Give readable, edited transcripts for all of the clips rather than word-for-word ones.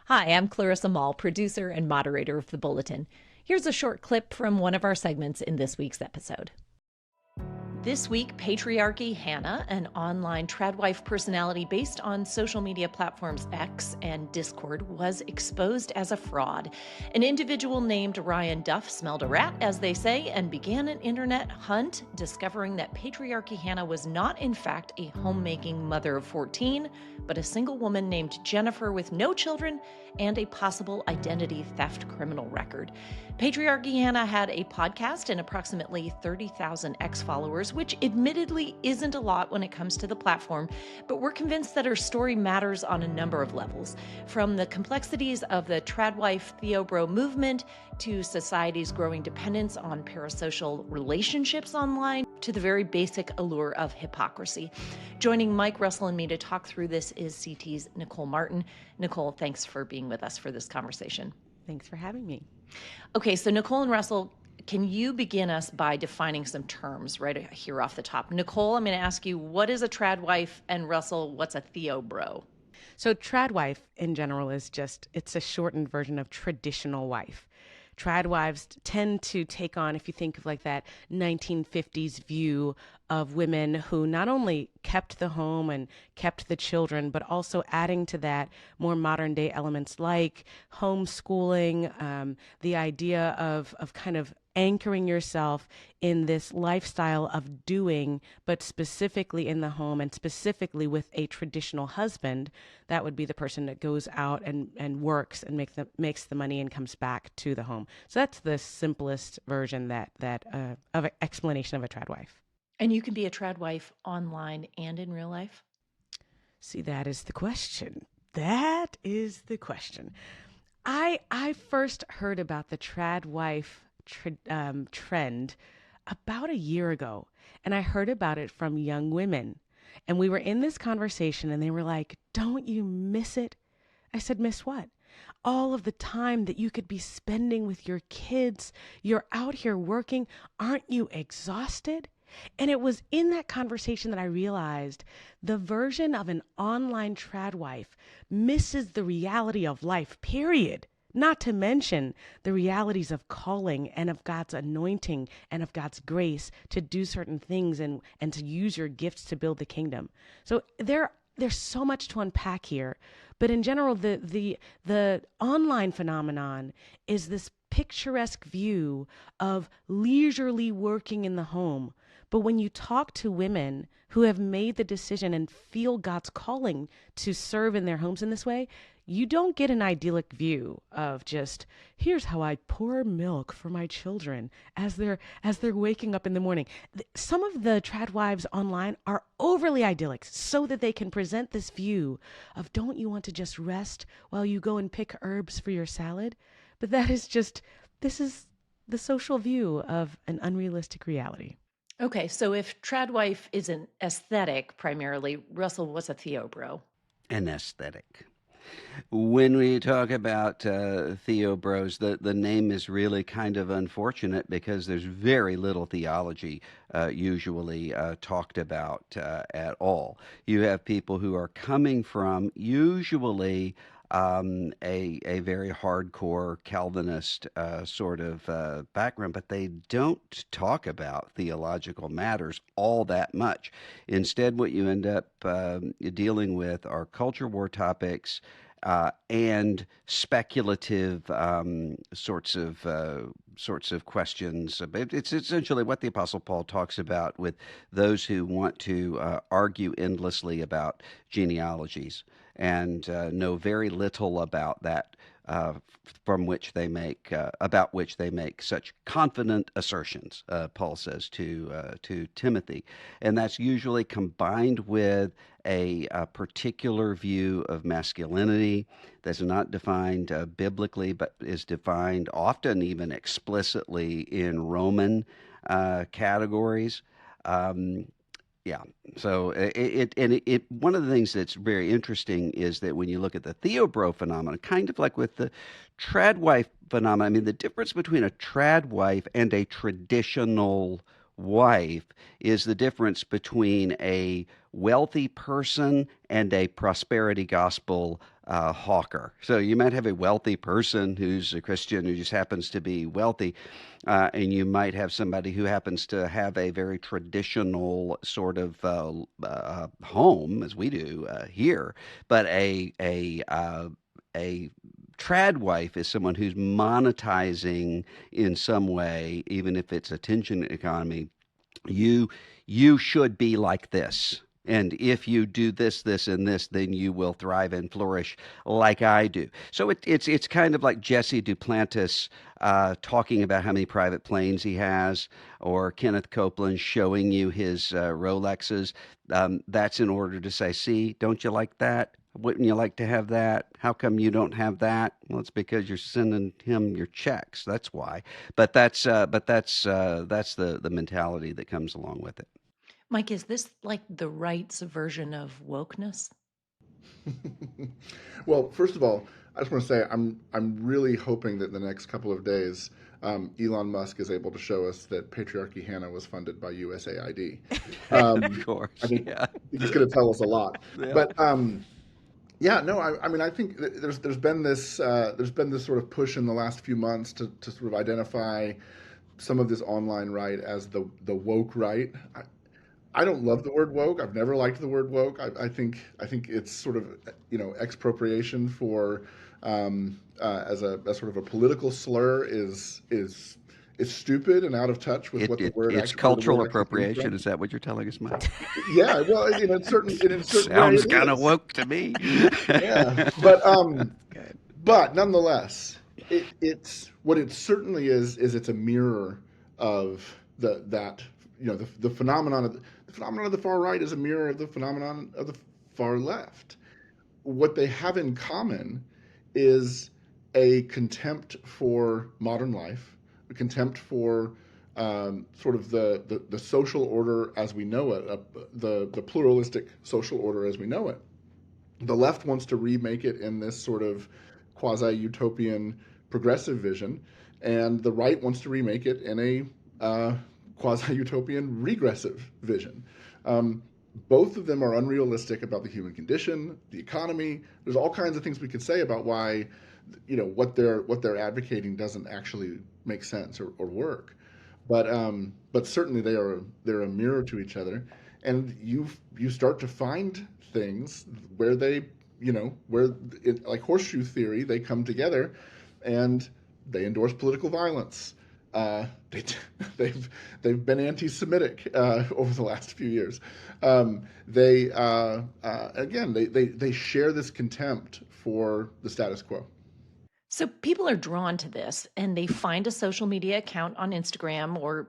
Hi, I'm Clarissa Moll, producer and moderator of the Bulletin. Here's a short clip from one of our segments in this week's episode. This week, Patriarchy Hannah, an online tradwife personality based on social media platforms X and Discord, was exposed as a fraud. An individual named Ryan Duff smelled a rat, as they say, and began an internet hunt, discovering that Patriarchy Hannah was not, in fact, a homemaking mother of 14, but a single woman named Jennifer with no children and a possible identity theft criminal record. Patriarchy Hannah had a podcast and approximately 30,000 X followers, which admittedly isn't a lot when it comes to the platform, but we're convinced that her story matters on a number of levels. From the complexities of the tradwife theobro movement to society's growing dependence on parasocial relationships online to the very basic allure of hypocrisy. Joining Mike, Russell, and me to talk through this is CT's Nicole Martin. Nicole, thanks for being with us for this conversation. Thanks for having me. Okay, so Nicole and Russell, can you begin us by defining some terms right here off the top? Nicole, I'm going to ask you, what is a tradwife? And Russell, what's a theobro? So tradwife in general is it's a shortened version of traditional wife. Tradwives tend to take on, if you think of like that 1950s view of women who not only kept the home and kept the children, but also adding to that more modern day elements like homeschooling, the idea of kind of anchoring yourself in this lifestyle of doing, but specifically in the home and specifically with a traditional husband. That would be the person that goes out and works and makes the money and comes back to the home. So that's the simplest version of an explanation of a tradwife. And you can be a tradwife online and in real life? See, that is the question. That is the question. I first heard about the tradwife trend about a year ago, and I heard about it from young women. And we were in this conversation, and they were like, "Don't you miss it?" I said, "Miss what?" "All of the time that you could be spending with your kids. You're out here working. Aren't you exhausted?" And it was in that conversation that I realized the version of an online tradwife misses the reality of life, period. Not to mention the realities of calling and of God's anointing and of God's grace to do certain things and to use your gifts to build the kingdom. So there's so much to unpack here. But in general, the online phenomenon is this picturesque view of leisurely working in the home. But when you talk to women who have made the decision and feel God's calling to serve in their homes in this way, you don't get an idyllic view of just, here's how I pour milk for my children as they're waking up in the morning. Some of the tradwives online are overly idyllic so that they can present this view of, don't you want to just rest while you go and pick herbs for your salad? But this is the social view of an unrealistic reality. Okay, so if tradwife is an aesthetic primarily, Russell, what's a theobro? An aesthetic. When we talk about theobros, the name is really kind of unfortunate because there's very little theology usually talked about at all. You have people who are coming from usually a very hardcore Calvinist sort of background, but they don't talk about theological matters all that much. Instead, what you end up dealing with are culture war topics and speculative sorts of questions. It's essentially what the Apostle Paul talks about with those who want to argue endlessly about genealogies and know very little about that, about which they make such confident assertions. Paul says to Timothy, and that's usually combined with a particular view of masculinity that's not defined biblically, but is defined often even explicitly in Roman categories. Yeah. So one of the things that's very interesting is that when you look at the theobro phenomenon, kind of like with the tradwife phenomenon, I mean, the difference between a tradwife and a traditional wife is the difference between a wealthy person and a prosperity gospel hawker. So you might have a wealthy person who's a Christian who just happens to be wealthy, and you might have somebody who happens to have a very traditional sort of home, as we do here, but a trad wife is someone who's monetizing in some way, even if it's attention economy. You should be like this. And if you do this, this, and this, then you will thrive and flourish like I do. So it's kind of like Jesse Duplantis talking about how many private planes he has, or Kenneth Copeland showing you his Rolexes. That's in order to say, see, don't you like that? Wouldn't you like to have that? How come you don't have that? Well, it's because you're sending him your checks. That's why. But that's the mentality that comes along with it. Mike, is this like the right's version of wokeness? Well, first of all, I just want to say I'm really hoping that in the next couple of days, Elon Musk is able to show us that Patriarchy Hannah was funded by USAID. Of course, I think yeah. he's going to tell us a lot. Yeah. But yeah, no, I mean, I think there's been this sort of push in the last few months to sort of identify some of this online right as the woke right. I don't love the word woke. I've never liked the word woke. I think it's sort of expropriation for as sort of a political slur is stupid and out of touch with what the word it's actually, cultural word actually comes appropriation. from. Is that what you're telling us, Mike? Yeah, well, in certain way Sounds it kind of is. woke to me. Yeah, but nonetheless, it's what it certainly is it's a mirror of the phenomenon of the phenomenon of the far right is a mirror of the phenomenon of the far left. What they have in common is a contempt for modern life, a contempt for sort of the social order as we know it, the pluralistic social order as we know it. The left wants to remake it in this sort of quasi-utopian progressive vision, and the right wants to remake it in a quasi-utopian regressive vision. Both of them are unrealistic about the human condition, the economy. There's all kinds of things we could say about why, what they're advocating doesn't actually make sense or work. But certainly they're a mirror to each other, and you start to find things where like horseshoe theory, they come together, and they endorse political violence. They've been anti-Semitic over the last few years. They share this contempt for the status quo. So people are drawn to this, and they find a social media account on Instagram or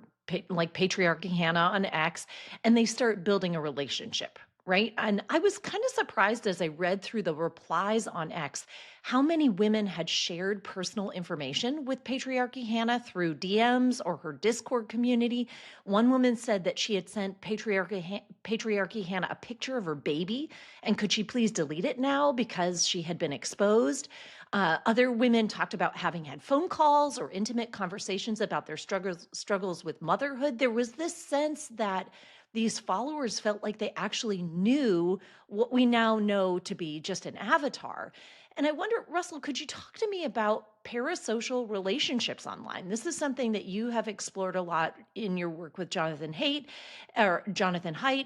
like Patriarchy Hannah on X, and they start building a relationship, right? And I was kind of surprised as I read through the replies on X how many women had shared personal information with Patriarchy Hannah through DMs or her Discord community. One woman said that she had sent Patriarchy Hannah a picture of her baby, and could she please delete it now because she had been exposed. Other women talked about having had phone calls or intimate conversations about their struggles with motherhood. There was this sense that these followers felt like they actually knew what we now know to be just an avatar. And I wonder, Russell, could you talk to me about parasocial relationships online? This is something that you have explored a lot in your work with Jonathan Haidt.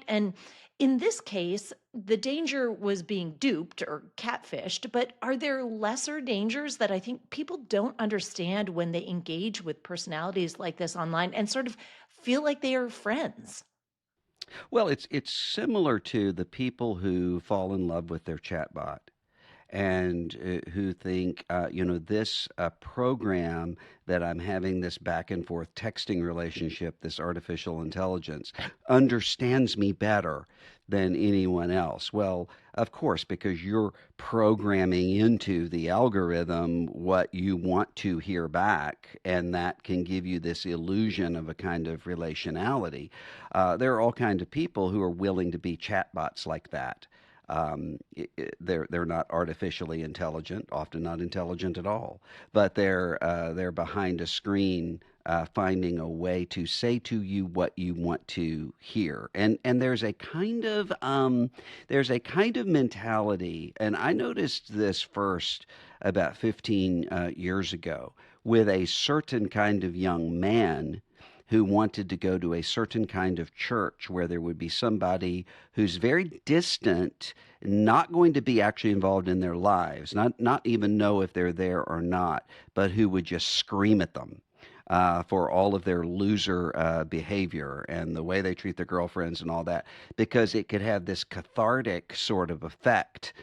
And in this case, the danger was being duped or catfished, but are there lesser dangers that I think people don't understand when they engage with personalities like this online and sort of feel like they are friends? Well, it's similar to the people who fall in love with their chatbot and who think, this program that I'm having this back and forth texting relationship, this artificial intelligence, understands me better than anyone else. Well, of course, because you're programming into the algorithm what you want to hear back, and that can give you this illusion of a kind of relationality. There are all kinds of people who are willing to be chatbots like that. They're not artificially intelligent, often not intelligent at all, but they're behind a screen finding a way to say to you what you want to hear. And there's a kind of mentality, and I noticed this first about 15 years ago with a certain kind of young man who wanted to go to a certain kind of church where there would be somebody who's very distant, not going to be actually involved in their lives, not even know if they're there or not, but who would just scream at them for all of their loser behavior and the way they treat their girlfriends and all that, because it could have this cathartic sort of effect,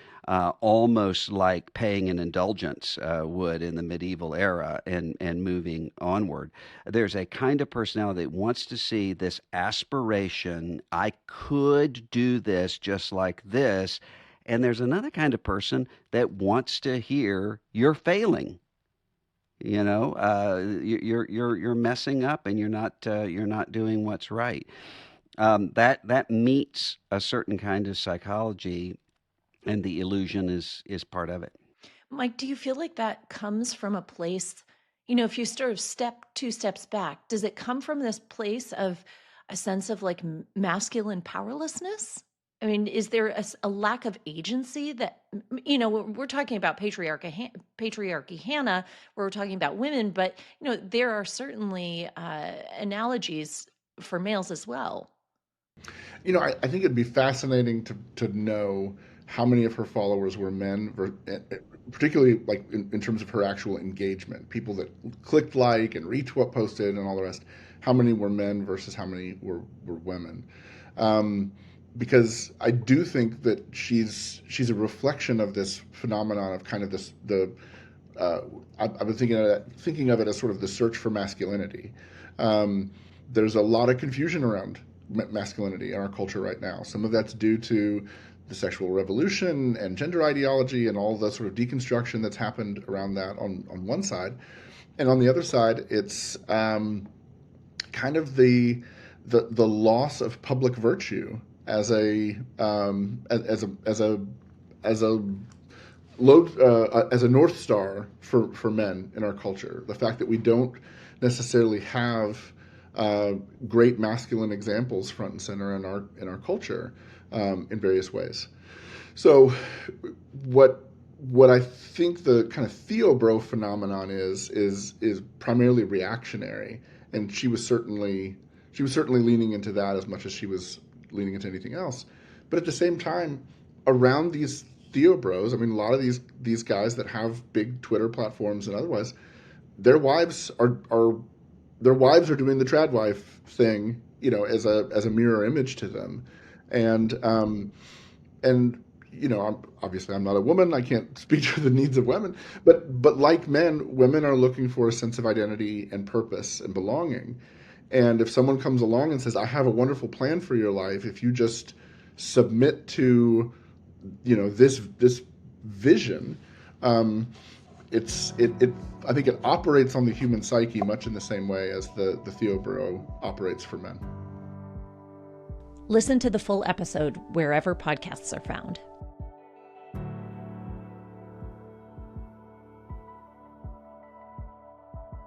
almost like paying an indulgence would in the medieval era and moving onward. There's a kind of personality that wants to see this aspiration, I could do this just like this, and there's another kind of person that wants to hear you're failing. You're messing up and you're not doing what's right. That meets a certain kind of psychology, and the illusion is part of it. Mike, do you feel like that comes from a place, if you sort of step 2 steps back, does it come from this place of a sense of like masculine powerlessness? I mean, is there a lack of agency that, we're talking about Patriarchy Hannah, where we're talking about women, but, there are certainly analogies for males as well. I think it'd be fascinating to know how many of her followers were men, particularly like in terms of her actual engagement, people that clicked like and posted and all the rest. How many were men versus how many were women? Because I do think that she's a reflection of this phenomenon of kind of this I've been thinking of it as sort of the search for masculinity. There's a lot of confusion around masculinity in our culture right now. Some of that's due to the sexual revolution and gender ideology and all the sort of deconstruction that's happened around that on one side, and on the other side, it's kind of the loss of public virtue as a North Star for men in our culture. The fact that we don't necessarily have great masculine examples front and center in our culture in various ways. So what I think the kind of theobro phenomenon is primarily reactionary, and she was certainly leaning into that as much as she was leaning into anything else. But at the same time, around these theobros, I mean, a lot of these guys that have big Twitter platforms and otherwise, their wives are doing the tradwife thing, as a mirror image to them, and I'm not a woman. I can't speak to the needs of women, but like men, women are looking for a sense of identity and purpose and belonging. And if someone comes along and says, I have a wonderful plan for your life, if you just submit to, this vision, I think it operates on the human psyche much in the same way as the theobro operates for men. Listen to the full episode wherever podcasts are found.